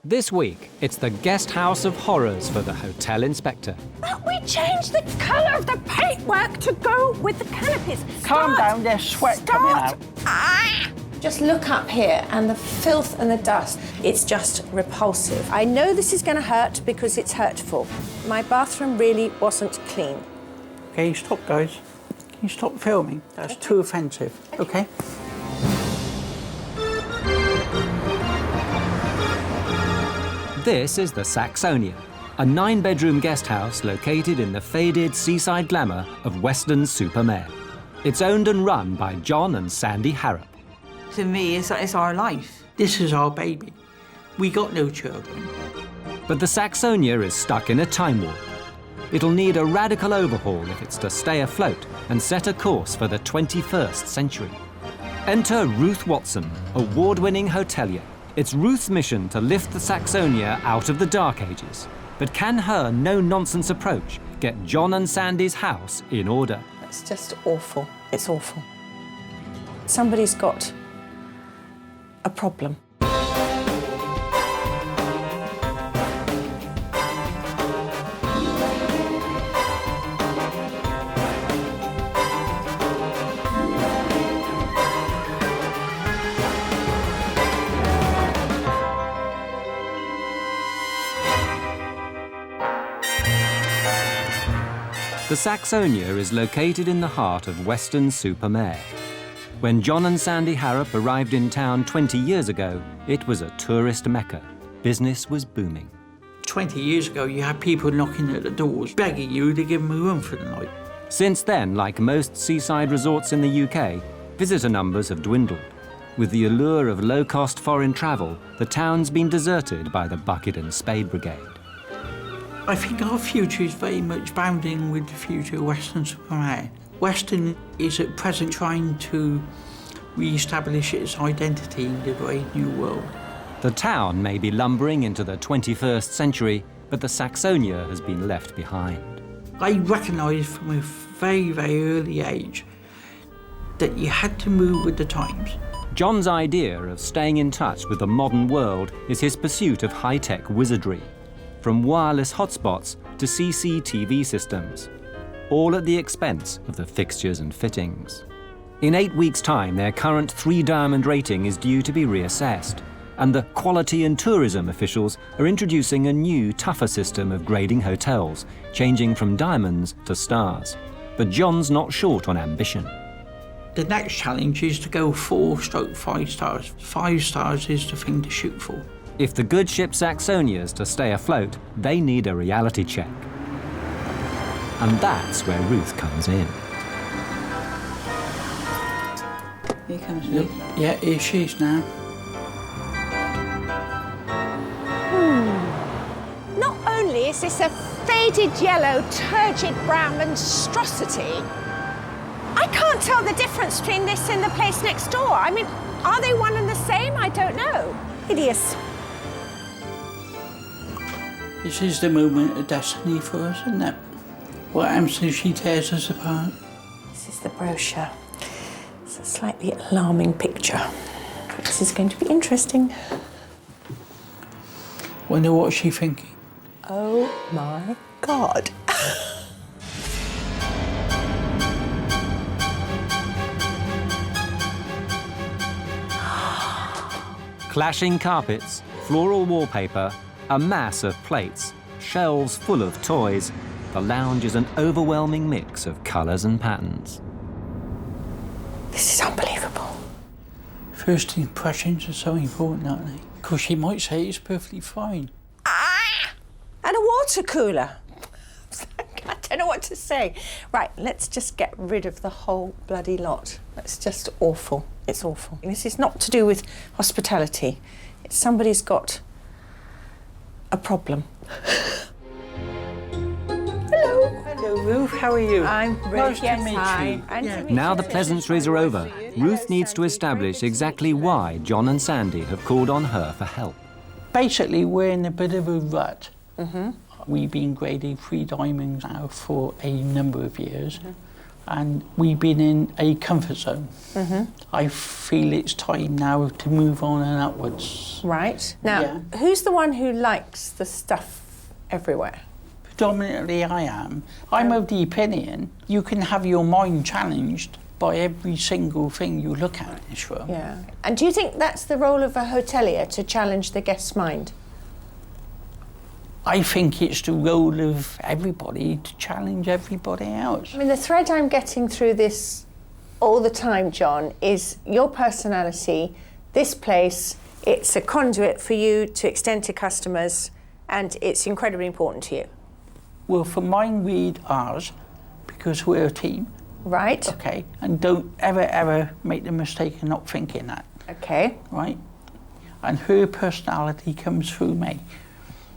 This week, it's the guest house of horrors for the hotel inspector. But we changed the colour of the paintwork to go with the canopies. Calm down, there's sweat coming out. Just look up here and the filth and the dust. It's just repulsive. I know this is going to hurt because it's hurtful. My bathroom really wasn't clean. Okay, stop, guys. Can you stop filming? That's too offensive, okay? This is the Saxonia, a 9-bedroom guest house located in the faded seaside glamour of Weston-super-Mare. It's owned and run by John and Sandy Harrop. To me, it's our life. This is our baby. We got no children. But the Saxonia is stuck in a time warp. It'll need a radical overhaul if it's to stay afloat and set a course for the 21st century. Enter Ruth Watson, award-winning hotelier. It's Ruth's mission to lift the Saxonia out of the Dark Ages. But can her no-nonsense approach get John and Sandy's house in order? It's just awful. It's awful. Somebody's got a problem. The Saxonia is located in the heart of Weston-super-Mare. When John and Sandy Harrop arrived in town 20 years ago, it was a tourist mecca. Business was booming. 20 years ago, you had people knocking at the doors, begging you to give them a room for the night. Since then, like most seaside resorts in the UK, visitor numbers have dwindled. With the allure of low-cost foreign travel, the town's been deserted by the bucket and spade brigade. I think our future is very much bounding with the future of Weston-super-Mare. Weston is at present trying to re-establish its identity in the brave new world. The town may be lumbering into the 21st century, but the Saxonia has been left behind. I recognised from a very, very early age that you had to move with the times. John's idea of staying in touch with the modern world is his pursuit of high-tech wizardry, from wireless hotspots to CCTV systems, all at the expense of the fixtures and fittings. In 8 weeks' time, their current 3-diamond rating is due to be reassessed, and the quality and tourism officials are introducing a new, tougher system of grading hotels, changing from diamonds to stars. But John's not short on ambition. The next challenge is to go 4/5 stars. 5 stars is the thing to shoot for. If the good ship Saxonia's to stay afloat, they need a reality check. And that's where Ruth comes in. Here comes Ruth. Yeah, here she is now. Not only is this a faded yellow, turgid brown monstrosity, I can't tell the difference between this and the place next door. I mean, are they one and the same? I don't know. Hideous. This is the moment of destiny for us, isn't it? What happens if she tears us apart? This is the brochure. It's a slightly alarming picture. This is going to be interesting. Wonder what she's thinking. Oh my God. Clashing carpets, floral wallpaper, a mass of plates, shelves full of toys. The lounge is an overwhelming mix of colours and patterns. This is unbelievable. First impressions are so important, aren't they? Because she might say it's perfectly fine. And a water cooler. I don't know what to say. Right, let's just get rid of the whole bloody lot. It's just awful. It's awful. This is not to do with hospitality. It's somebody's got a problem. Hello. Hello, Ruth. How are you? I'm Ruth. Nice Yes, to meet hi. you. And to meet Now you. the pleasantries are over. Ruth needs to establish exactly why John and Sandy have called on her for help. Basically, we're in a bit of a rut. We've been grading 3 diamonds now for a number of years. and we've been in a comfort zone. I feel it's time now to move on and upwards. Right. Now, who's the one who likes the stuff everywhere? Predominantly I am. I'm of the opinion you can have your mind challenged by every single thing you look at in this room. Yeah. And do you think that's the role of a hotelier, to challenge the guest's mind? I think it's the role of everybody to challenge everybody else. I mean, the thread I'm getting through this all the time, John, is your personality. This place, it's a conduit for you to extend to customers, and it's incredibly important to you. Well, for mine, read ours, because we're a team. Right. Okay, and don't ever make the mistake of not thinking that. Okay. Right? And her personality comes through me.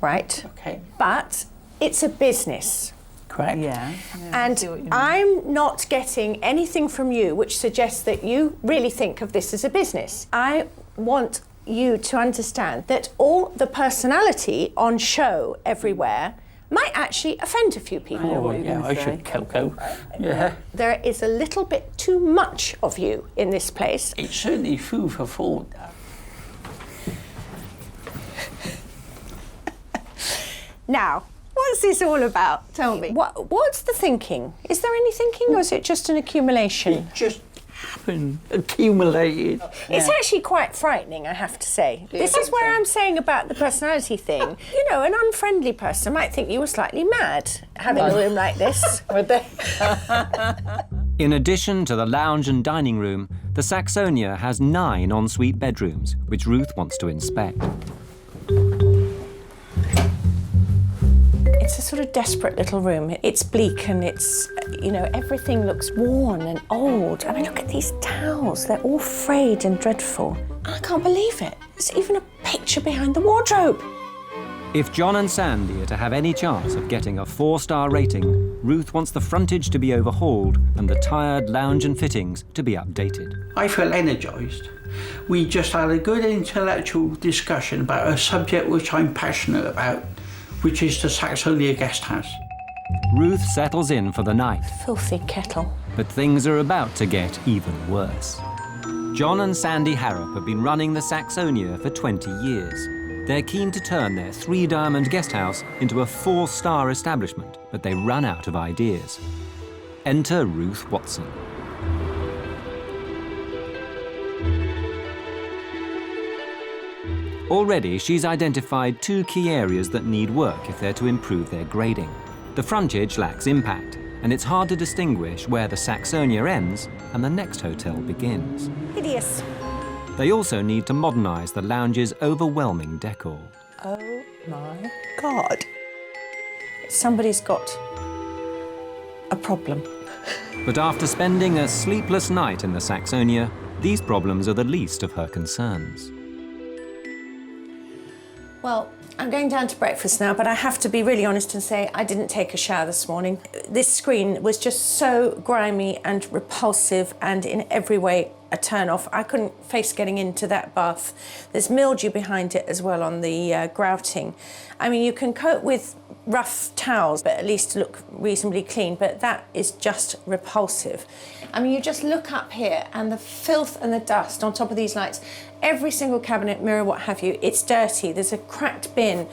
Right. Okay. But it's a business. Correct? Yeah. And I'm not getting anything from you which suggests that you really think of this as a business. I want you to understand that all the personality on show everywhere might actually offend a few people. Oh, yeah, I should Coco. Yeah. There is a little bit too much of you in this place. It's certainly food for thought. Now, what's this all about? Tell me. What's the thinking? Is there any thinking, or is it just an accumulation? It just happened, accumulated. It's actually quite frightening, I have to say. This is where I'm saying about the personality thing. You know, an unfriendly person might think you were slightly mad having a room like this. Would they? In addition to the lounge and dining room, the Saxonia has 9 ensuite bedrooms, which Ruth wants to inspect. It's a sort of desperate little room. It's bleak and it's, you know, everything looks worn and old. I mean, look at these towels. They're all frayed and dreadful. And I can't believe it. There's even a picture behind the wardrobe. If John and Sandy are to have any chance of getting a 4-star rating, Ruth wants the frontage to be overhauled and the tired lounge and fittings to be updated. I feel energised. We just had a good intellectual discussion about a subject which I'm passionate about, which is the Saxonia guest house. Ruth settles in for the night, Filthy kettle. but things are about to get even worse. John and Sandy Harrop have been running the Saxonia for 20 years. They're keen to turn their 3-diamond guest house into a 4-star establishment, but they run out of ideas. Enter Ruth Watson. Already, she's identified 2 key areas that need work if they're to improve their grading. The frontage lacks impact, and it's hard to distinguish where the Saxonia ends and the next hotel begins. Hideous. They also need to modernise the lounge's overwhelming decor. Oh my God. Somebody's got a problem. But after spending a sleepless night in the Saxonia, these problems are the least of her concerns. Well, I'm going down to breakfast now, but I have to be really honest and say I didn't take a shower this morning. This screen was just so grimy and repulsive and in every way a turn-off. I couldn't face getting into that bath. There's mildew behind it as well on the grouting. I mean, you can cope with rough towels, but at least look reasonably clean, but that is just repulsive. I mean, you just look up here and the filth and the dust on top of these lights, every single cabinet, mirror, what have you, it's dirty. There's a cracked bin.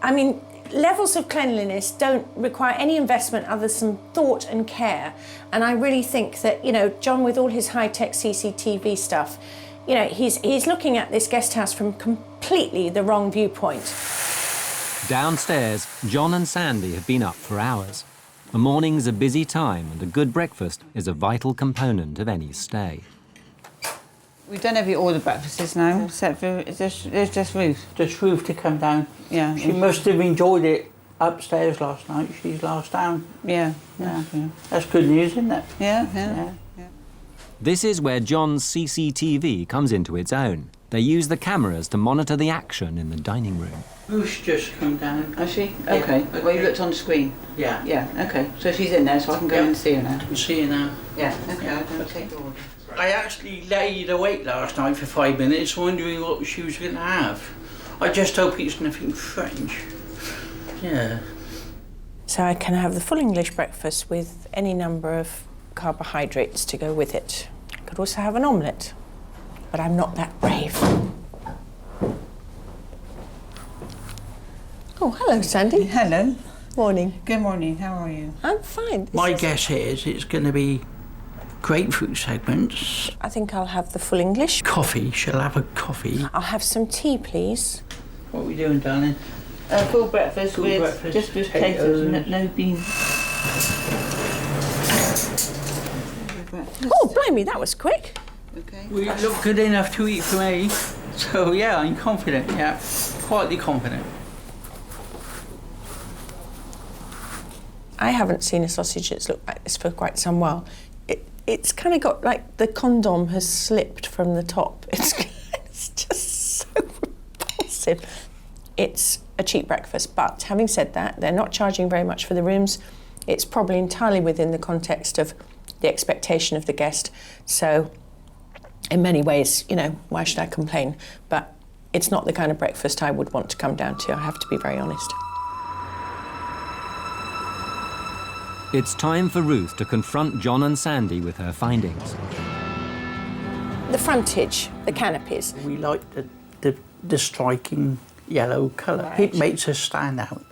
I mean, levels of cleanliness don't require any investment other than some thought and care. And I really think that, you know, John, with all his high-tech CCTV stuff, you know, he's looking at this guest house from completely the wrong viewpoint. Downstairs, John and Sandy have been up for hours. The morning's a busy time and a good breakfast is a vital component of any stay. We've done all the breakfasts now, except for there's just Ruth. Just Ruth to come down. Yeah. She must have enjoyed it upstairs last night. She's last down. Yeah. Yeah. That's good news, isn't it? Yeah. This is where John's CCTV comes into its own. They use the cameras to monitor the action in the dining room. Ruth's just come down. Has she? Yeah, Okay. okay. Well, you looked on the screen. Yeah. Yeah. Okay. So she's in there, so I can go Yeah. and see her now. I can see you now. Yeah. Okay. I'm going to take the order. I actually laid awake last night for 5 minutes wondering what she was going to have. I just hope it's nothing French. Yeah. So I can have the full English breakfast with any number of carbohydrates to go with it. I could also have an omelette, but I'm not that brave. Oh, hello, Sandy. Hello. Morning. Good morning. How are you? I'm fine. My guess is it's going to be grapefruit segments. I think I'll have the full English. Coffee. She'll have a coffee. I'll have some tea, please. What are we doing, darling? Full breakfast Full with breakfast, just with potatoes. potatoes, no beans. Oh, blimey, that was quick. Okay. We look good enough to eat for me. So, yeah, I'm confident, yeah. Quietly confident. I haven't seen a sausage that's looked like this for quite some while. It's kind of got like the condom has slipped from the top. It's just so repulsive. It's a cheap breakfast, but having said that, they're not charging very much for the rooms. It's probably entirely within the context of the expectation of the guest. So in many ways, you know, why should I complain? But it's not the kind of breakfast I would want to come down to, I have to be very honest. It's time for Ruth to confront John and Sandy with her findings. The frontage, the canopies. We like the striking yellow colour. Right. It makes us stand out.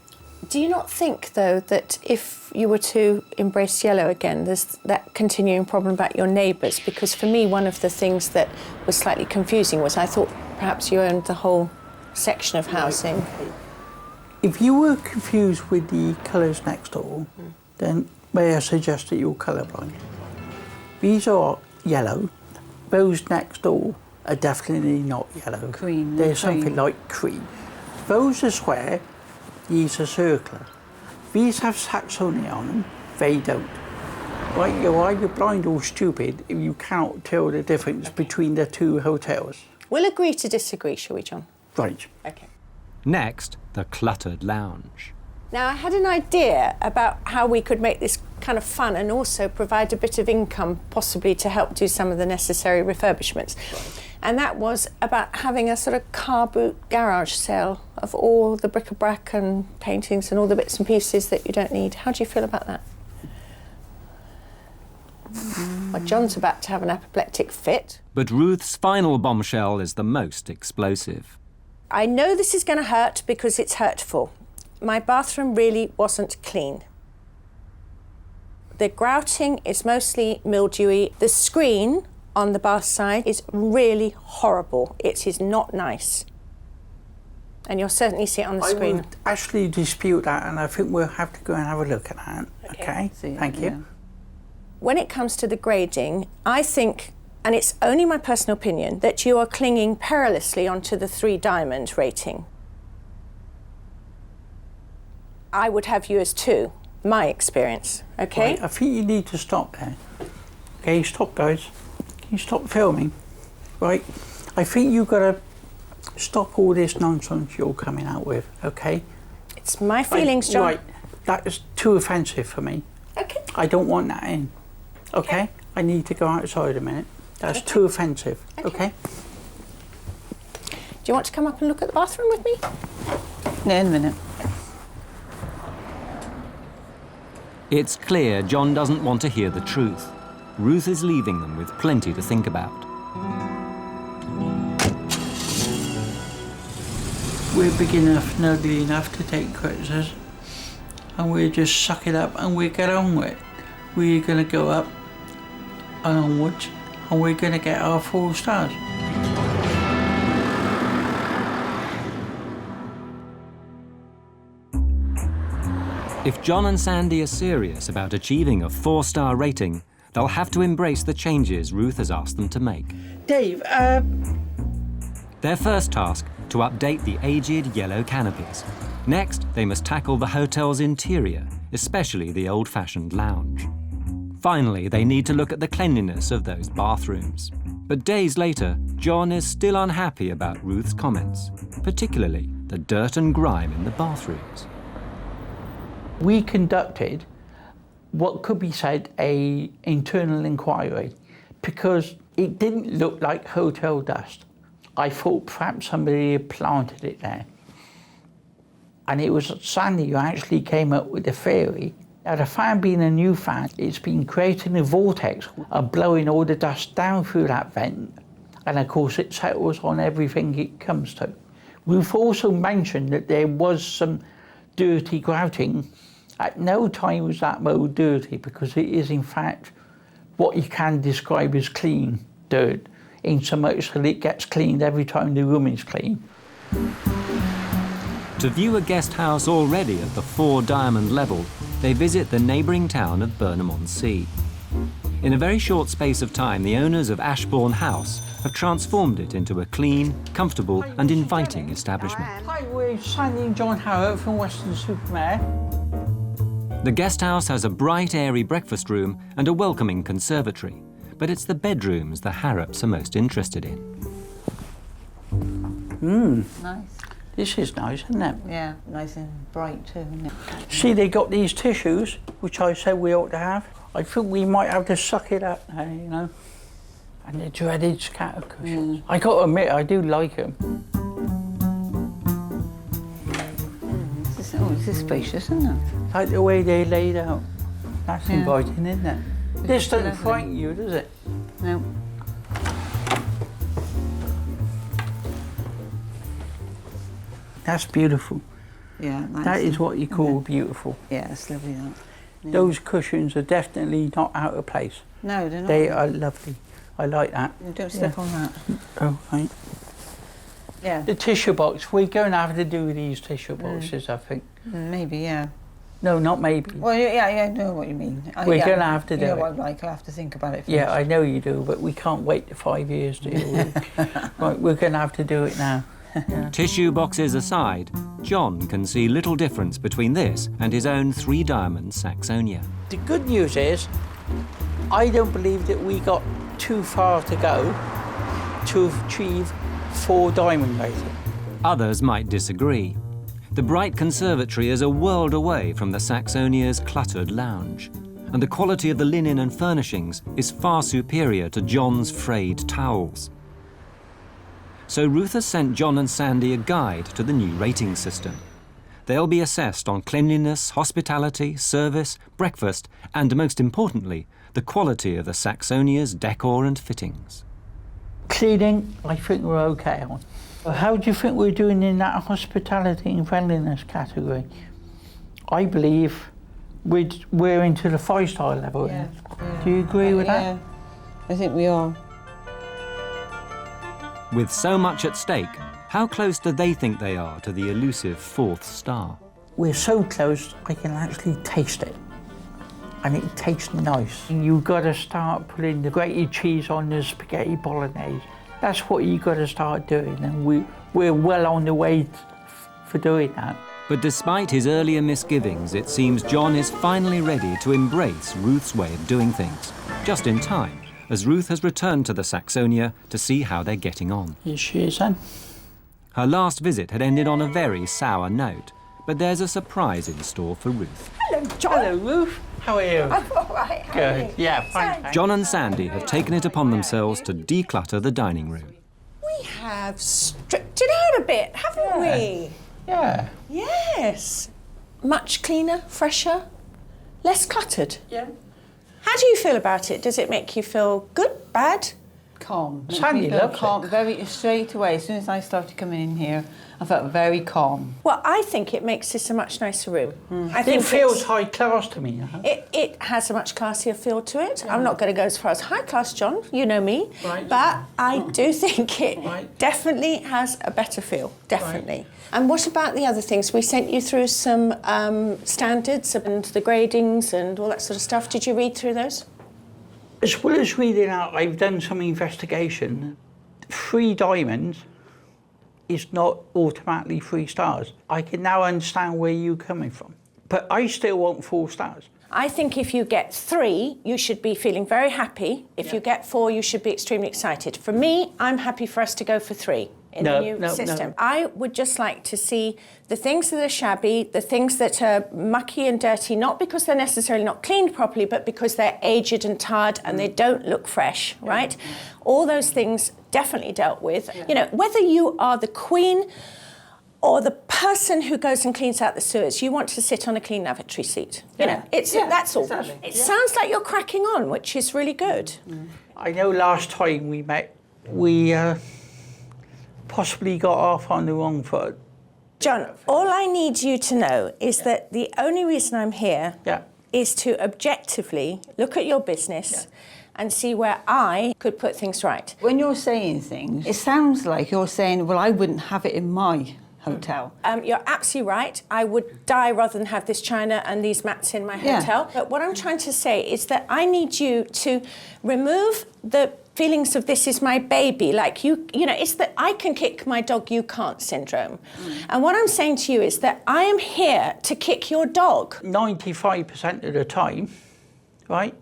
Do you not think, though, that if you were to embrace yellow again, there's that continuing problem about your neighbours? Because for me, one of the things that was slightly confusing was I thought perhaps you owned the whole section of housing. If you were confused with the colours next door, then may I suggest that you're colourblind? These are yellow. Those next door are definitely not yellow. Cream. They're cream. something like cream. Those are square, these are circular. These have Saxonia on them, they don't. Right, you're either blind or stupid if you cannot tell the difference between the two hotels. We'll agree to disagree, shall we, John? Right. OK. Next, the cluttered lounge. Now, I had an idea about how we could make this kind of fun and also provide a bit of income, possibly to help do some of the necessary refurbishments. Right. And that was about having a sort of car boot garage sale of all the bric-a-brac and paintings and all the bits and pieces that you don't need. How do you feel about that? Well, John's about to have an apoplectic fit. But Ruth's final bombshell is the most explosive. I know this is going to hurt because it's hurtful. My bathroom really wasn't clean. The grouting is mostly mildewy. The screen on the bath side is really horrible. It is not nice. And you'll certainly see it on the screen. I would actually dispute that, and I think we'll have to go and have a look at that. Okay? Thank you. When it comes to the grading, I think, and it's only my personal opinion, that you are clinging perilously onto the 3 diamond rating. I would have you as 2, my experience, OK? Right, I think you need to stop there. OK, stop, guys. Can you stop filming? Right, I think you've got to stop all this nonsense you're coming out with, OK? It's my feelings, John. Right, that is too offensive for me. OK. I don't want that in, OK? I need to go outside a minute. That's too offensive, OK? Do you want to come up and look at the bathroom with me? No, in a minute. It's clear John doesn't want to hear the truth. Ruth is leaving them with plenty to think about. We're big enough and ugly enough to take criticism, and we'll just suck it up and we'll get on with it. We're going to go up and onwards, and we're going to get our 4 stars. If John and Sandy are serious about achieving a 4-star rating, they'll have to embrace the changes Ruth has asked them to make. Dave, Their first task, to update the aged yellow canopies. Next, they must tackle the hotel's interior, especially the old-fashioned lounge. Finally, they need to look at the cleanliness of those bathrooms. But days later, John is still unhappy about Ruth's comments, particularly the dirt and grime in the bathrooms. we conducted what could be said an internal inquiry because it didn't look like hotel dust. I thought perhaps somebody had planted it there. And it was Sandy who actually came up with the theory Now, the fan being a new fan, it's been creating a vortex and blowing all the dust down through that vent. And of course, it settles on everything it comes to. We've also mentioned that there was some dirty grouting. At no time was that mould dirty, because it is in fact what you can describe as clean dirt, in so much that it gets cleaned every time the room is clean. To view a guest house already at the 4-diamond level, they visit the neighbouring town of Burnham-on-Sea. In a very short space of time, the owners of Ashbourne House have transformed it into a clean, comfortable and inviting establishment. Hi, we're Sandy and John Howard from Weston-super-Mare. The guest house has a bright, airy breakfast room and a welcoming conservatory, but it's the bedrooms the Harrops are most interested in. Nice. This is nice, isn't it? Yeah, nice and bright too, isn't it? See, they got these tissues, which I said we ought to have. I think we might have to suck it up now, you know. And the dreaded scatter cushions. I got to admit, I do like them. This is spacious, isn't it? Like the way they laid out. That's Yeah. inviting, isn't it? This doesn't frighten you, does it? No. That's beautiful. Yeah, nice. That is what you call beautiful. Yeah, it's lovely, that. Yeah. Those cushions are definitely not out of place. No, they're not. They are lovely. I like that. You don't step on that. Oh, right. Yeah. The tissue box, we're going to have to do these tissue boxes, I think. Maybe, yeah. No, not maybe. Well, yeah, I know what you mean. We're going to have to do You know it. what I'm like, I'll have to think about it first. Yeah, I know you do, but we can't wait 5 years to do it. Right, we're going to have to do it now. Yeah. Tissue boxes aside, John can see little difference between this and his own 3-diamond Saxonia. The good news is, I don't believe that we got too far to go to achieve 4-diamond rating. Others might disagree. The bright conservatory is a world away from the Saxonia's cluttered lounge, and the quality of the linen and furnishings is far superior to John's frayed towels. So Ruth has sent John and Sandy a guide to the new rating system. They'll be assessed on cleanliness, hospitality, service, breakfast, and most importantly, the quality of the Saxonia's decor and fittings. Cleaning, I think we're okay on. How do you think we're doing in that hospitality and friendliness category? I believe we're into the 5-star level. Yeah. Do you agree with that? Yeah, I think we are. With so much at stake, how close do they think they are to the elusive 4th star? We're so close, I can actually taste it. And it tastes nice. You've got to start putting the grated cheese on the spaghetti bolognese. That's what you've got to start doing, and we're well on the way for doing that. But despite his earlier misgivings, it seems John is finally ready to embrace Ruth's way of doing things, just in time, as Ruth has returned to the Saxonia to see how they're getting on. Here she is, then. Her last visit had ended on a very sour note, but there's a surprise in store for Ruth. Hello, John. Hello, Ruth. How are you? I'm all right. How are Good. you? Yeah, fine. thanks. John and Sandy have taken it upon themselves to declutter the dining room. We have stripped it out a bit, haven't we? Yeah. Yes. Much cleaner, fresher, less cluttered. Yeah. How do you feel about it? Does it make you feel good, bad? Calm. Makes Sandy me feel loves it. calm. Very straight away. As soon as I started coming in here, I felt very calm. Well, I think it makes this a much nicer room. I think It feels it's- high class to me. It has a much classier feel to it. I'm not going to go as far as high class, John. You know me. Right. But I do think it Right. definitely has a better feel. Definitely. And what about the other things? We sent you through some standards and the gradings and all that sort of stuff. Did you read through those? As well as reading out, I've done some investigation. 3 diamonds is not automatically 3 stars. I can now understand where you're coming from. But I still want 4 stars. I think if you get 3, you should be feeling very happy. If you get 4, you should be extremely excited. For me, I'm happy for us to go for 3 in the new system. I would just like to see the things that are shabby, the things that are mucky and dirty, not because they're necessarily not cleaned properly, but because they're aged and tarred and they don't look fresh, right? All those things definitely dealt with. You know, whether you are the queen or the person who goes and cleans out the sewers, you want to sit on a clean lavatory seat. You know, that's all. Exactly. It sounds like you're cracking on, which is really good. I know last time we met, we possibly got off on the wrong foot. John, all I need you to know is that the only reason I'm here is to objectively look at your business and see where I could put things right. When you're saying things, it sounds like you're saying, well, I wouldn't have it in my hotel. You're absolutely right. I would die rather than have this china and these mats in my hotel. But what I'm trying to say is that I need you to remove the feelings of this is my baby, like you know, it's that I can kick my dog, you can't syndrome. And what I'm saying to you is that I am here to kick your dog. 95% of the time, right,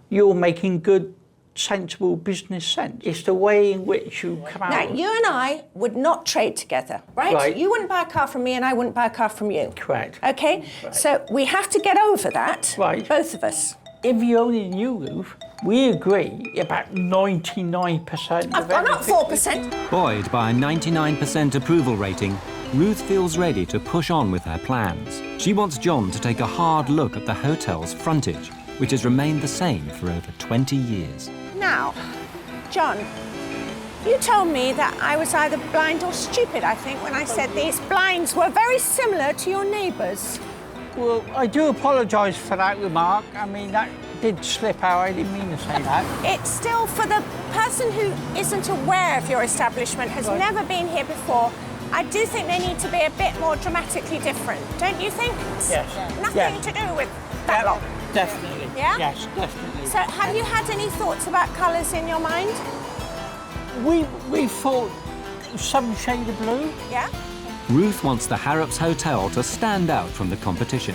you're making good, sensible business sense. It's the way in which you come out. Now, you and I would not trade together, right? You wouldn't buy a car from me and I wouldn't buy a car from you. Correct. Okay? Correct. So we have to get over that, both of us. If you only knew, Ruth, we agree about 99% I've gone up 4%. Buoyed by a 99% approval rating, Ruth feels ready to push on with her plans. She wants John to take a hard look at the hotel's frontage, which has remained the same for over 20 years. Now, John, you told me that I was either blind or stupid, I think, when I said these blinds were very similar to your neighbours. Well, I do apologise for that remark. I mean, that did slip out. I didn't mean to say that. It's still, for the person who isn't aware of your establishment, has never been here before, I do think they need to be a bit more dramatically different, don't you think? Yes. Nothing to do with that lot. Definitely. Yeah? Yes, definitely. So have you had any thoughts about colours in your mind? We thought some shade of blue. Yeah? Ruth wants the Harrops Hotel to stand out from the competition.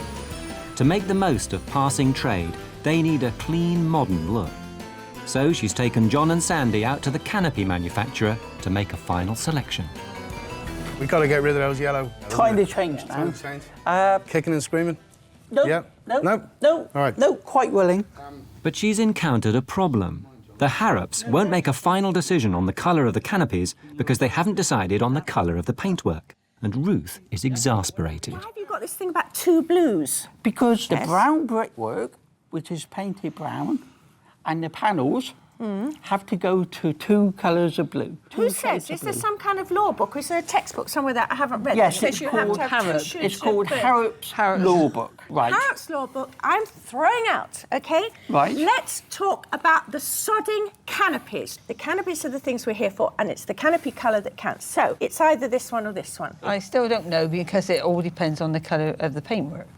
To make the most of passing trade, they need a clean, modern look. So she's taken John and Sandy out to the canopy manufacturer to make a final selection. We've got to get rid of those yellow. Kind of changed now. Kicking and screaming? No, Yeah? no. All right. No, quite willing. But she's encountered a problem. The Harrops won't make a final decision on the colour of the canopies because they haven't decided on the colour of the paintwork. And Ruth is exasperated. Why have you got this thing about two blues? Because the brown brickwork, which is painted brown, and the panels have to go to two colours of blue. Who says? Is there some kind of law book or is there a textbook somewhere that I haven't read? Yes, that it's says you called have to have two Harrops. shades It's of called blue? Harrops Law Book. Right. Harrops Law Book, I'm throwing out, OK? Right. Let's talk about the sodding canopies. The canopies are the things we're here for, and it's the canopy colour that counts. So it's either this one or this one. I still don't know because it all depends on the colour of the paintwork.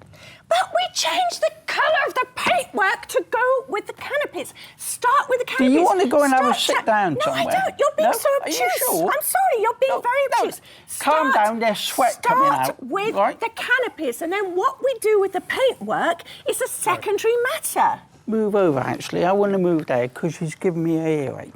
But we changed the colour of the paintwork to go with the canopies. Start with the canopies. Do you want to go and have a sit down somewhere? No, I don't. You're being No? so Are you obtuse. sure? I'm sorry, you're being very obtuse. Calm down, there's sweat coming out. Start with right? the canopies, and then what we do with the paintwork is a secondary matter. Move over, actually. I want to move there because she's giving me a earache.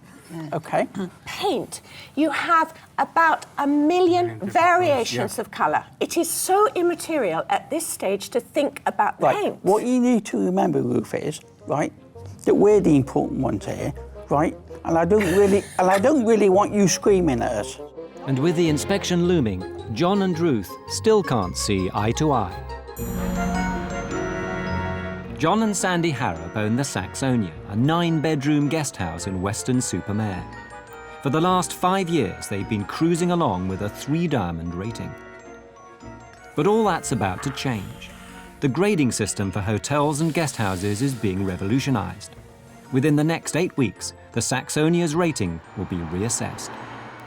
OK? Paint. You have about 1 million variations of colour. It is so immaterial at this stage to think about paint. What you need to remember, Ruth, is, right, that we're the important ones here, right? And I don't really want you screaming at us. And with the inspection looming, John and Ruth still can't see eye to eye. John and Sandy Harrop own the Saxonia, a 9-bedroom guest house in Weston-super-Mare. For the last 5 years, they've been cruising along with a 3-diamond rating. But all that's about to change. The grading system for hotels and guest houses is being revolutionised. Within the next 8 weeks, the Saxonia's rating will be reassessed.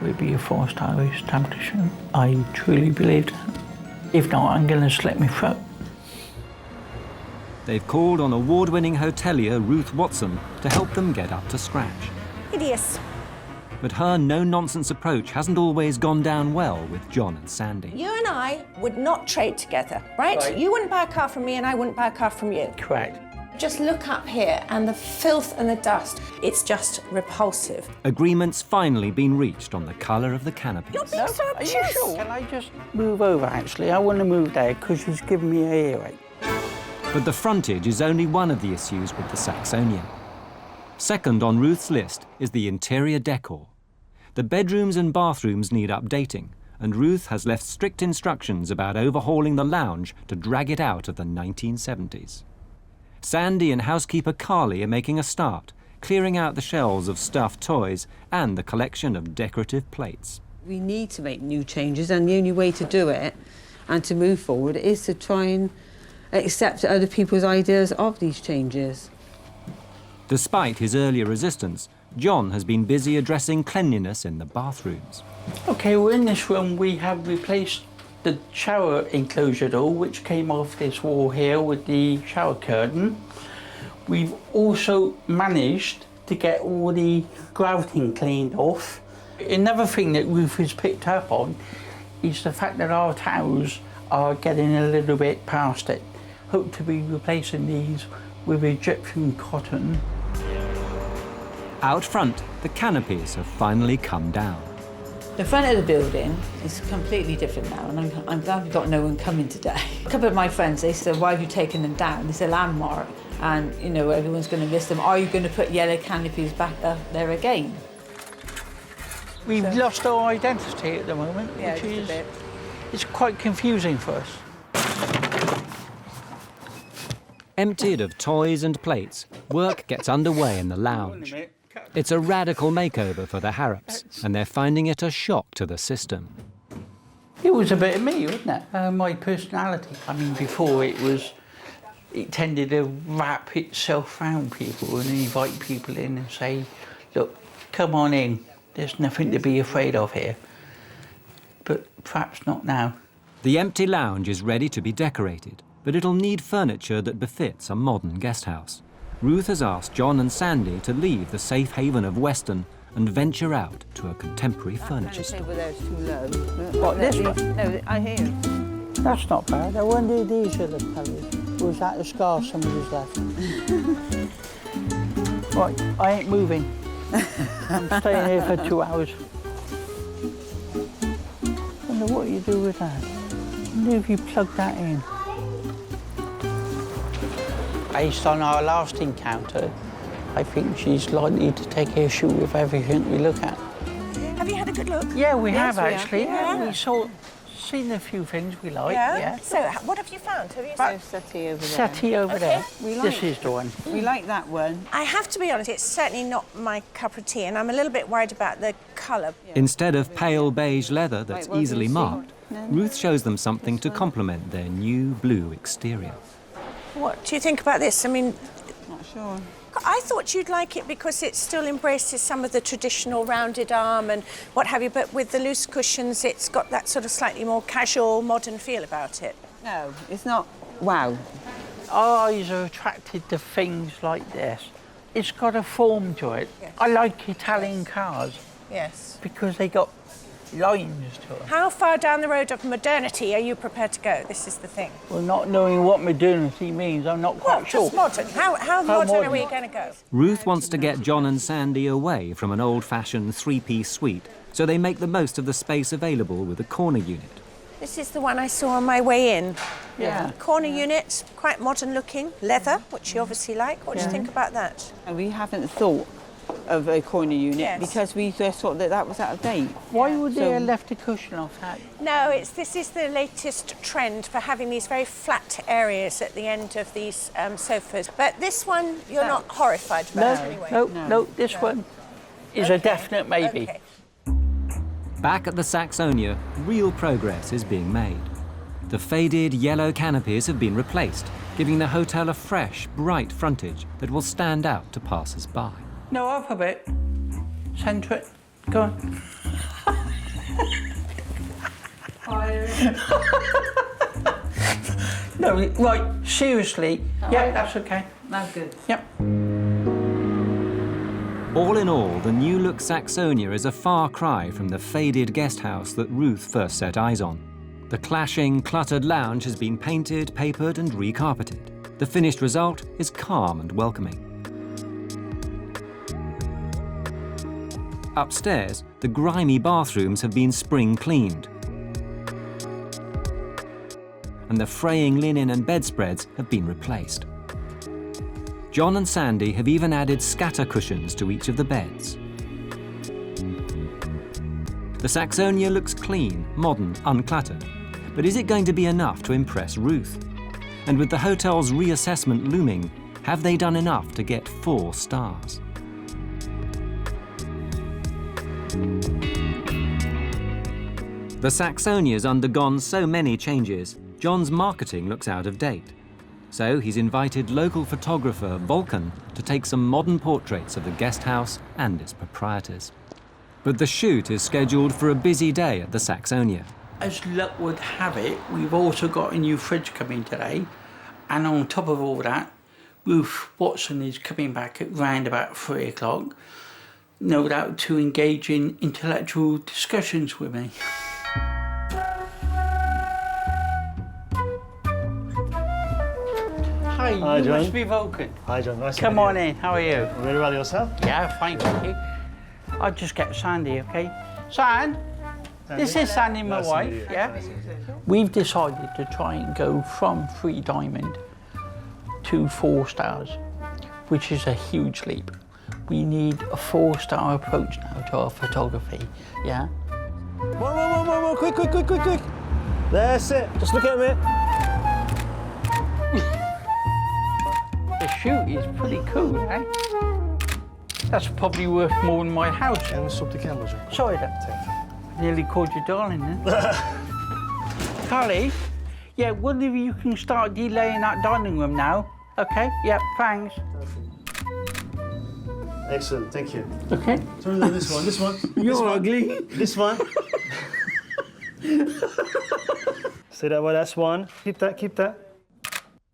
We'll be a 4-star establishment. I truly believe that. If not, I'm going to slit my throat. They've called on award-winning hotelier Ruth Watson to help them get up to scratch. Hideous. But her no-nonsense approach hasn't always gone down well with John and Sandy. You and I would not trade together, right? You wouldn't buy a car from me and I wouldn't buy a car from you. Correct. Just look up here and the filth and the dust. It's just repulsive. Agreement's finally been reached on the colour of the canopies. You're being so Are obtuse. you sure? Can I just move over, actually? I want to move there because she's giving me a earache. But the frontage is only one of the issues with the Saxonia. Second on Ruth's list is the interior decor. The bedrooms and bathrooms need updating, and Ruth has left strict instructions about overhauling the lounge to drag it out of the 1970s. Sandy and housekeeper Carly are making a start, clearing out the shelves of stuffed toys and the collection of decorative plates. We need to make new changes, and the only way to do it and to move forward is to try and accept other people's ideas of these changes. Despite his earlier resistance, John has been busy addressing cleanliness in the bathrooms. OK, well, in this room we have replaced the shower enclosure door, which came off this wall here with the shower curtain. We've also managed to get all the grouting cleaned off. Another thing that Ruth has picked up on is the fact that our towels are getting a little bit past it. Hope to be replacing these with Egyptian cotton. Out front, the canopies have finally come down. The front of the building is completely different now, and I'm glad we've got no one coming today. A couple of my friends, they said, why have you taken them down? It's a landmark, and, you know, everyone's going to miss them. Are you going to put yellow canopies back up there again? We've lost our identity at the moment, Yeah, which just a is bit. it's quite confusing for us. Emptied of toys and plates, work gets underway in the lounge. It's a radical makeover for the Harrops, and they're finding it a shock to the system. It was a bit of me, wasn't it? My personality. I mean, before it tended to wrap itself around people and invite people in and say, look, come on in, there's nothing to be afraid of here. But perhaps not now. The empty lounge is ready to be decorated, but it'll need furniture that befits a modern guest house. Ruth has asked John and Sandy to leave the safe haven of Weston and venture out to a contemporary furniture store. There's too low. What, this one? No, I hear you. That's not bad. I wonder if these are the colours. Was that the scar somebody's left? Right, I ain't moving. I'm staying here for 2 hours. Wonder what you do with that. Wonder if you plug that in. Based on our last encounter, I think she's likely to take issue with everything we look at. Have you had a good look? Yeah, we Yes, have we have. actually. Yeah. We seen a few things we like. Yeah? Yeah. So, what have you found? Have you So settee over there. Settee over there. We This like- is the one. We like that one. I have to be honest, it's certainly not my cup of tea, and I'm a little bit worried about the colour. Instead of pale beige leather that's Right, well, easily you see- marked, No. Ruth shows them something to complement their new blue exterior. What do you think about this? I mean, Not sure. I thought you'd like it because it still embraces some of the traditional rounded arm and what have you, but with the loose cushions, it's got that sort of slightly more casual, modern feel about it. No, it's not. Wow. Our eyes are attracted to things like this. It's got a form to it. Yes. I like Italian cars Yes. because they got lines to them. How far down the road of modernity are you prepared to go? This is the thing. Well, not knowing what modernity means, I'm not quite Well, sure. just modern. How modern are modern? we going to go? Ruth wants to get John and Sandy away from an old-fashioned three-piece suite, so they make the most of the space available with a corner unit. This is the one I saw on my way in. Yeah. Corner unit, quite modern looking, leather, which you obviously like. What do you think about that? And we haven't thought of a corner unit Yes. because we just thought that was out of date. Why would they So- have left a cushion off that? No, this is the latest trend for having these very flat areas at the end of these sofas. But this one, you're not horrified about anyway. No, this one is a definite maybe. Okay. Back at the Saxonia, real progress is being made. The faded yellow canopies have been replaced, giving the hotel a fresh, bright frontage that will stand out to passers-by. No, up a bit. Centre it. Go on. No, right, seriously. Yeah, that's okay. No good. Yep. All in all, the new-look Saxonia is a far cry from the faded guest house that Ruth first set eyes on. The clashing, cluttered lounge has been painted, papered and recarpeted. The finished result is calm and welcoming. Upstairs, the grimy bathrooms have been spring cleaned, and the fraying linen and bedspreads have been replaced. John and Sandy have even added scatter cushions to each of the beds. The Saxonia looks clean, modern, uncluttered. But is it going to be enough to impress Ruth? And with the hotel's reassessment looming, have they done enough to get 4 stars? The Saxonia's undergone so many changes, John's marketing looks out of date. So he's invited local photographer Vulcan to take some modern portraits of the guest house and its proprietors. But the shoot is scheduled for a busy day at the Saxonia. As luck would have it, we've also got a new fridge coming today. And on top of all that, Ruth Watson is coming back at round about 3 o'clock, no doubt to engage in intellectual discussions with me. Hi, you John. must be Vulcan. Hi, John. Nice to Come meet on you. in, how are you? Very well, yourself? Yeah, fine, thank you. I'll just get Sandy, okay? Sandy, this is Sandy, my Nice to wife, meet you. yeah? Nice to meet you. We've decided to try and go from 3 diamond to 4 stars, which is a huge leap. We need a 4-star approach now to our photography, yeah? More, quick. That's it. Just look at me. The shoot is pretty cool, eh? That's probably worth more than my house. En stop de camera, John. Sorry, then. Nearly called you darling, then. Carly, yeah, one of you can start delaying that dining room now, okay? Yep, thanks. Excellent, thank you. Okay. Turn to this one. You're ugly. This one. Stay that way, that's one. Keep that.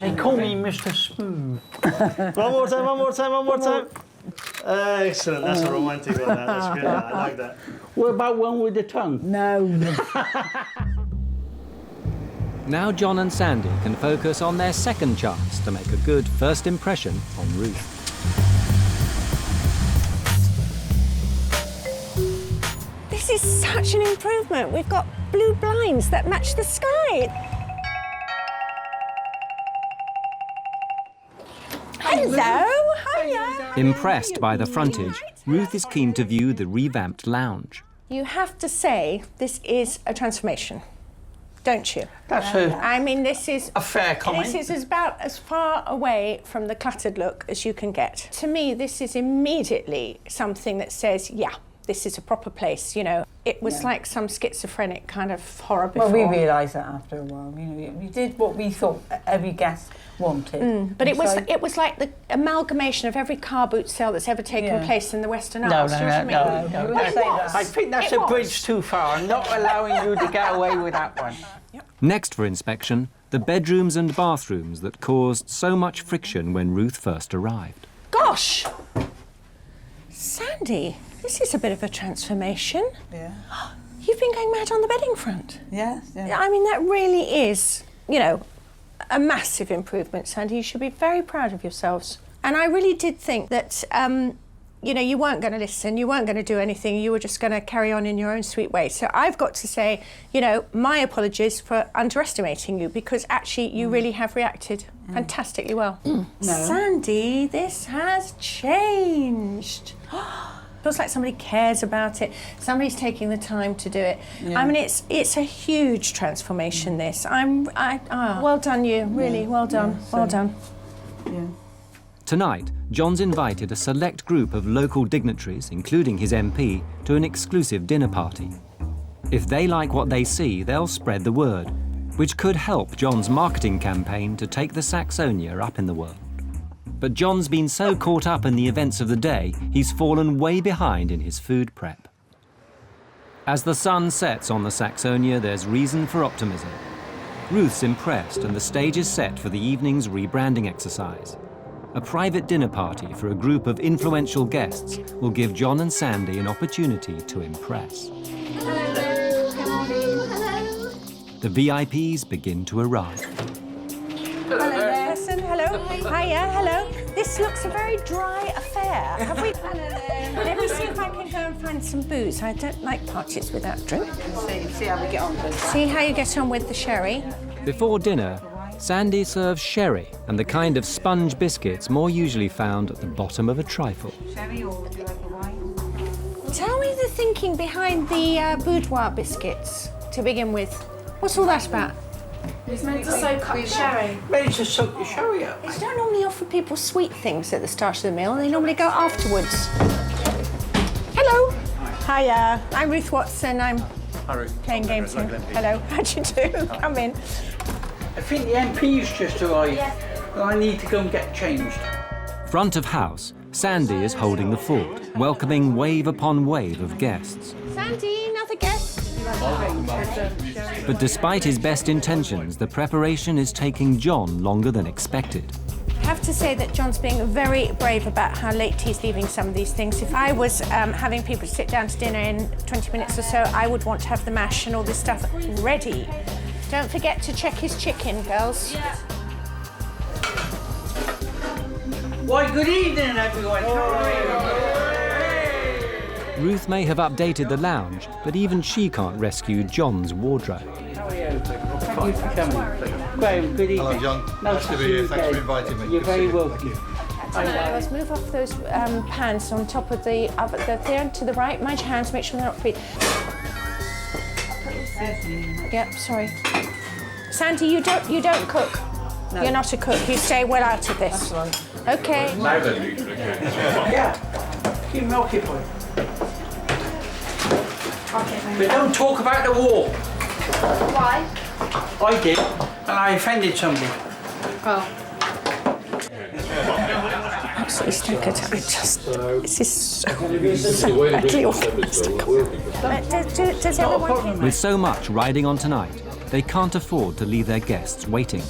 They call me Mr. Smooth. One more time. Excellent, that's a romantic one. That's good, I like that. What about one with the tongue? No. Now John and Sandy can focus on their second chance to make a good first impression on Ruth. This is such an improvement. We've got blue blinds that match the sky. Hello. Hiya. Impressed by the frontage, Ruth is keen to view the revamped lounge. You have to say this is a transformation, don't you? That's I mean, this is a fair comment. This is about as far away from the cluttered look as you can get. To me, this is immediately something that says, yeah, this is a proper place, you know. It was like some schizophrenic kind of horror before. Well, we realised that after a while. You know, we did what we thought every guest wanted. But it was like the amalgamation of every car boot sale that's ever taken place in the Western Isles. Do you know what I mean? No. Well, it was. I think that's It a was. bridge too far. I'm not allowing you to get away with that one. Next for inspection, the bedrooms and bathrooms that caused so much friction when Ruth first arrived. Gosh! Sandy, this is a bit of a transformation. Yeah. You've been going mad on the bedding front. Yes. Yeah. I mean, that really is, you know, a massive improvement, Sandy. You should be very proud of yourselves. And I really did think that, you know, you weren't going to listen, you weren't going to do anything, you were just going to carry on in your own sweet way. So I've got to say, you know, my apologies for underestimating you, because actually you really have reacted fantastically well. No. Sandy, this has changed. Feels like somebody cares about it. Somebody's taking the time to do it. Yeah. I mean, it's a huge transformation. This. Well done, you. Really, well done. Well done. Yeah. Tonight, John's invited a select group of local dignitaries, including his MP, to an exclusive dinner party. If they like what they see, they'll spread the word, which could help John's marketing campaign to take the Saxonia up in the world. But John's been so caught up in the events of the day, he's fallen way behind in his food prep. As the sun sets on the Saxonia, there's reason for optimism. Ruth's impressed and the stage is set for the evening's rebranding exercise. A private dinner party for a group of influential guests will give John and Sandy an opportunity to impress. Hello. Good morning. Hello. The VIPs begin to arrive. Hello, person. Hello. Hiya. Hello. This looks a very dry affair. Have we? Hello. Let me see if I can go and find some booze. I don't like parties without drink. See how we get on with it. See how you get on with the sherry. Before dinner, Sandy serves sherry and the kind of sponge biscuits more usually found at the bottom of a trifle. Sherry, or would you like a wine? Tell me the thinking behind the boudoir biscuits to begin with. What's all that about? It's meant to soak up the sherry. Ready to soak the sherry up. They don't normally offer people sweet things at the start of the meal. They normally go afterwards. Hello. Hiya. I'm Ruth Watson. I'm playing games here. Hello. How'd you do? Come in. I think the MP's just arrived. And I need to go and get changed. Front of house, Sandy is holding the fort, welcoming wave upon wave of guests. Sandy, another guest. But despite his best intentions, the preparation is taking John longer than expected. I have to say that John's being very brave about how late he's leaving some of these things. If I was having people sit down to dinner in 20 minutes or so, I would want to have the mash and all this stuff ready. Don't forget to check his chicken, girls. Yeah. Why, good evening, everyone. Ruth may have updated the lounge, but even she can't rescue John's wardrobe. How are you? Thank you for coming. Graham, good evening. Hello, John. Nice to be here. Thanks for inviting me. You're very welcome. Let's move off those pans on top of the oven. There to the right. Mind your hands. Make sure they're not free. Yep. Sorry. Sandy, you don't cook. No. You're not a cook. You stay well out of this. That's right. Okay. Yeah. Keep milky boy. But don't talk about the war. Why? I did, and I offended somebody. Oh. Absolutely staggered. This is so badly organised. Does everyone... With so much riding on tonight, they can't afford to leave their guests waiting.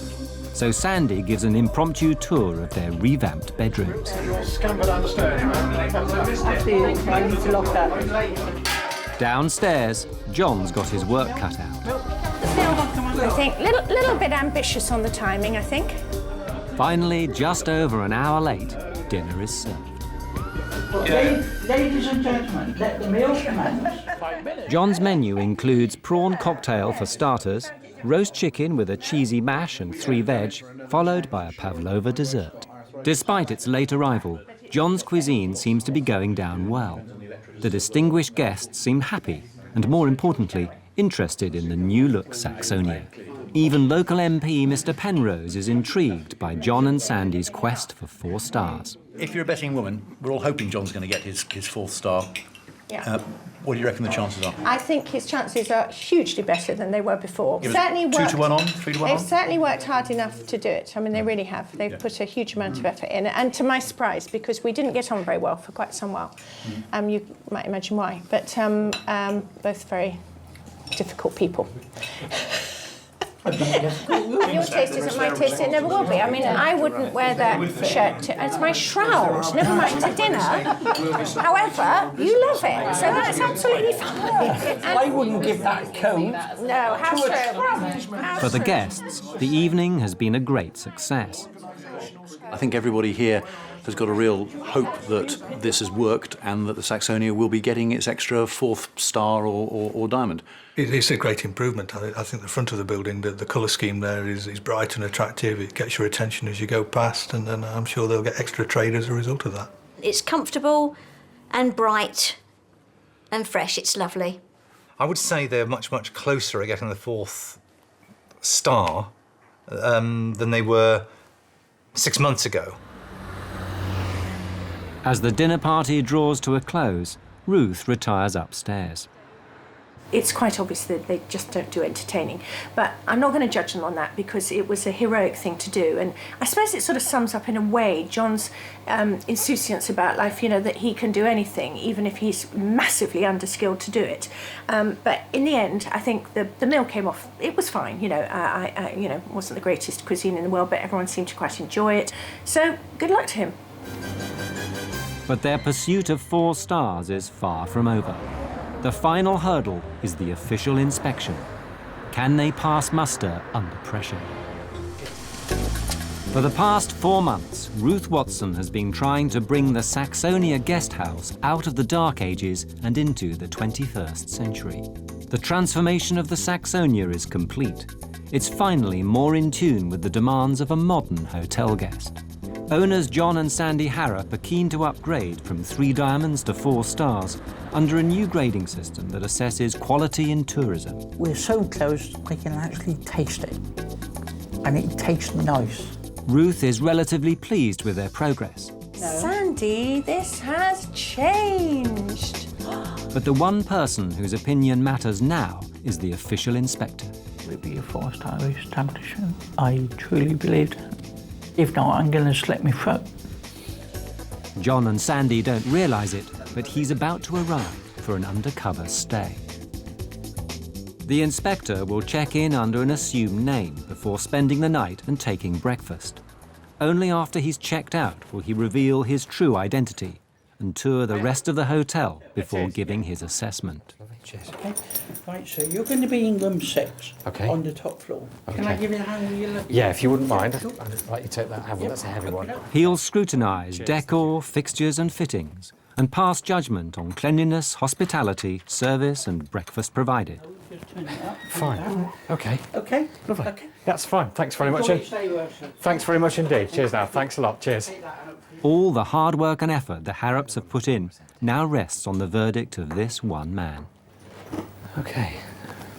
So Sandy gives an impromptu tour of their revamped bedrooms. Scamper down the stairs. I need to lock that. Downstairs, John's got his work cut out. I think little bit ambitious on the timing, I think. Finally, just over an hour late, dinner is served. Ladies and gentlemen, let the meal commence. John's menu includes prawn cocktail for starters, roast chicken with a cheesy mash and 3 veg, followed by a pavlova dessert. Despite its late arrival, John's cuisine seems to be going down well. The distinguished guests seem happy and, more importantly, interested in the new-look Saxonia. Even local MP Mr Penrose is intrigued by John and Sandy's quest for 4 stars. If you're a betting woman, we're all hoping John's going to get his 4th star. Yeah. What do you reckon the chances are? I think his chances are hugely better than they were before. Certainly 2 to 1 on, 3 to 1 on? They've certainly worked hard enough to do it. I mean, they really have. They've put a huge amount of effort in. And to my surprise, because we didn't get on very well for quite some while. You might imagine why. But both very difficult people. Your taste isn't my taste, it never will be. I mean, I wouldn't wear that shirt. It's my shroud, never mind to dinner. However, you love it, so that's absolutely fine. I wouldn't give that coat. No, how true. For the guests, the evening has been a great success. I think everybody here has got a real hope that this has worked and that the Saxonia will be getting its extra 4th star or diamond. It's a great improvement. I think the front of the building, the colour scheme there is bright and attractive. It gets your attention as you go past, and then I'm sure they'll get extra trade as a result of that. It's comfortable and bright and fresh. It's lovely. I would say they're much, much closer at getting the 4th star than they were 6 months ago. As the dinner party draws to a close, Ruth retires upstairs. It's quite obvious that they just don't do entertaining, but I'm not going to judge them on that because it was a heroic thing to do, and I suppose it sort of sums up in a way John's insouciance about life, you know, that he can do anything, even if he's massively underskilled to do it. But in the end, I think the meal came off. It was fine, you know. I it wasn't the greatest cuisine in the world, but everyone seemed to quite enjoy it. So good luck to him. But their pursuit of 4 stars is far from over. The final hurdle is the official inspection. Can they pass muster under pressure? For the past 4 months, Ruth Watson has been trying to bring the Saxonia guest house out of the Dark Ages and into the 21st century. The transformation of the Saxonia is complete. It's finally more in tune with the demands of a modern hotel guest. Owners John and Sandy Harrop are keen to upgrade from 3 diamonds to 4 stars under a new grading system that assesses quality in tourism. We're so close I can actually taste it. And it tastes nice. Ruth is relatively pleased with their progress. Sandy, this has changed. But the one person whose opinion matters now is the official inspector. Will it be a 4-star establishment? I truly believe that. If not, I'm going to slit my throat. John and Sandy don't realise it, but he's about to arrive for an undercover stay. The inspector will check in under an assumed name before spending the night and taking breakfast. Only after he's checked out will he reveal his true identity and tour the rest of the hotel before giving his assessment. Cheers. Okay. Right, so you're going to be in room 6 on the top floor. Okay. Can I give you a hand with your look? Yeah, if you wouldn't mind. I'd just like you to take that hand. That's a heavy one. He'll scrutinise decor, fixtures and fittings and pass judgment on cleanliness, hospitality, service and breakfast provided. Just turn it up. Fine. Okay. Okay? Lovely. Okay. That's fine. Thanks very much. Thanks very much indeed. Cheers now. Thanks a lot. Cheers. All the hard work and effort the Harrops have put in now rests on the verdict of this one man. Okay.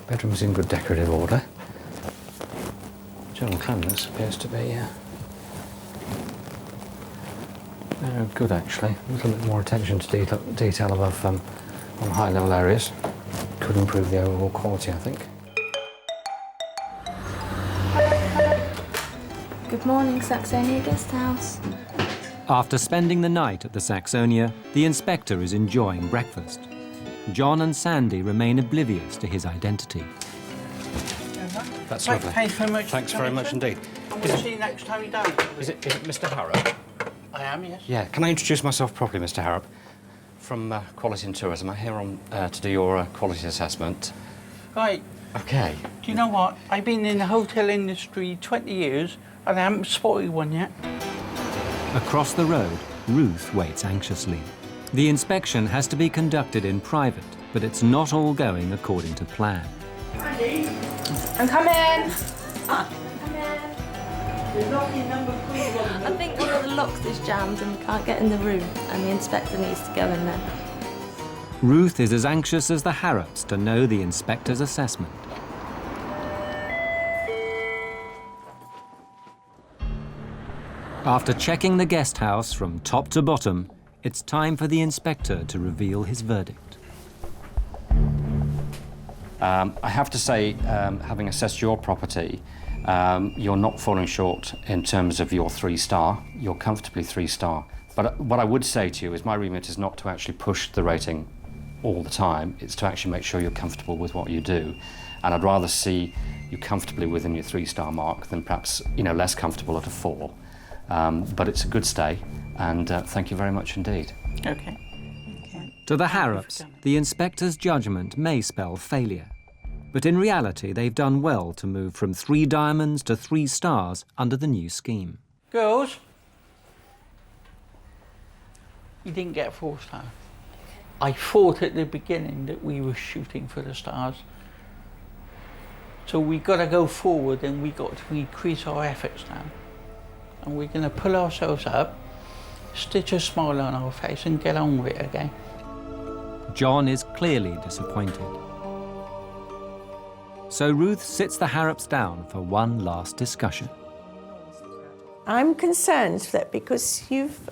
Bedroom's in good decorative order. General cleanliness appears to be good actually. A little bit more attention to detail above on high-level areas. Could improve the overall quality, I think. Good morning, Saxonia Guest House. After spending the night at the Saxonia, the inspector is enjoying breakfast. John and Sandy remain oblivious to his identity. That's Right, lovely. thanks very much. Thanks very much indeed. We'll see you next time you're down. Is it Mr. Harrop? I am, yes. Yeah, can I introduce myself properly, Mr. Harrop? From Quality and Tourism. I'm here on, to do your quality assessment. Right. Okay. Do you know what? I've been in the hotel industry 20 years and I haven't spotted one yet. Across the road, Ruth waits anxiously. The inspection has to be conducted in private, but it's not all going according to plan. I'm coming. I think one of the locks is jammed and we can't get in the room, and the inspector needs to go in there. Ruth is as anxious as the Harrops to know the inspector's assessment. After checking the guest house from top to bottom, it's time for the inspector to reveal his verdict. I have to say, having assessed your property, you're not falling short in terms of your 3-star. You're comfortably 3-star. But what I would say to you is my remit is not to actually push the rating all the time. It's to actually make sure you're comfortable with what you do. And I'd rather see you comfortably within your 3-star mark than perhaps, less comfortable at a 4. But it's a good stay, and thank you very much indeed. Okay. To the Harrops, the inspector's judgment may spell failure. But in reality, they've done well to move from 3 diamonds to 3 stars under the new scheme. Girls, you didn't get 4-star. I thought at the beginning that we were shooting for the stars. So we got to go forward and we got to increase our efforts now. And we're going to pull ourselves up, stitch a smile on our face and get on with it again. John is clearly disappointed. So Ruth sits the Harrops down for one last discussion. I'm concerned that because you've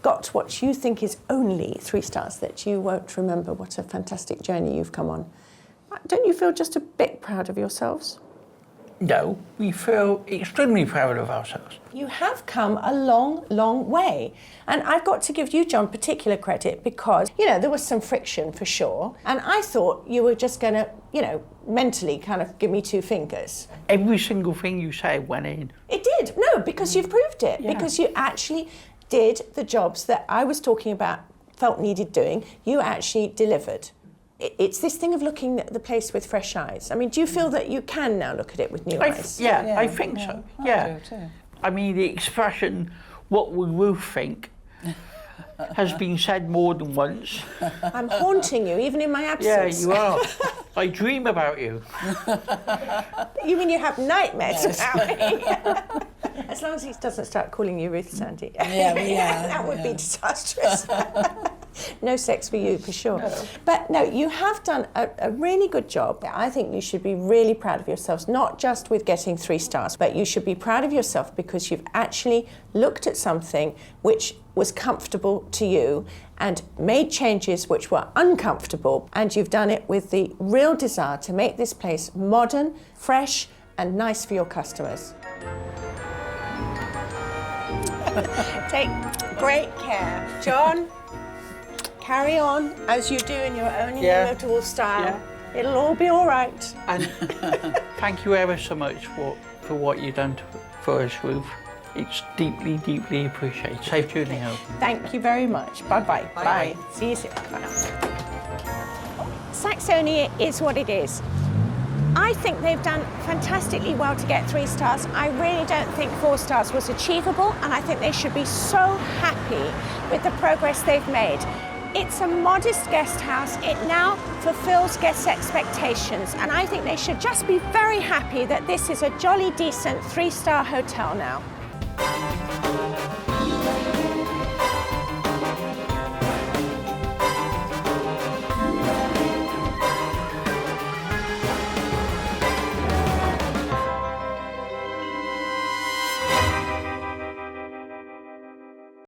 got what you think is only 3 stars, that you won't remember what a fantastic journey you've come on. Don't you feel just a bit proud of yourselves? No, we feel extremely proud of ourselves. You have come a long, long way. And I've got to give you, John, particular credit because, there was some friction for sure. And I thought you were just going to, mentally kind of give me 2 fingers. Every single thing you say went in. It did. No, because you've proved it. Yeah. Because you actually did the jobs that I was talking about, felt needed doing. You actually delivered. It's this thing of looking at the place with fresh eyes. I mean, do you feel that you can now look at it with new eyes? Yeah, I think so. Yeah. I mean, the expression, what will Ruth think, has been said more than once. I'm haunting you, even in my absence. Yeah, you are. I dream about you. You mean you have nightmares about me? As long as he doesn't start calling you Ruth, Sandy. Yeah. That would be disastrous. No sex for you, for sure. No. But no, you have done a really good job. I think you should be really proud of yourselves, not just with getting 3 stars, but you should be proud of yourself because you've actually looked at something which was comfortable to you and made changes which were uncomfortable, and you've done it with the real desire to make this place modern, fresh, and nice for your customers. Take great care. John, carry on as you do in your own inimitable style. Yeah. It'll all be all right. And thank you ever so much for what you've done for us, Ruth. It's deeply, deeply appreciated. Safe journey home. Thank you very much. Bye-bye. Bye. See you soon. Bye. Saxonia is what it is. I think they've done fantastically well to get 3 stars. I really don't think 4 stars was achievable, and I think they should be so happy with the progress they've made. It's a modest guest house. It now fulfills guests' expectations, and I think they should just be very happy that this is a jolly decent 3-star hotel now.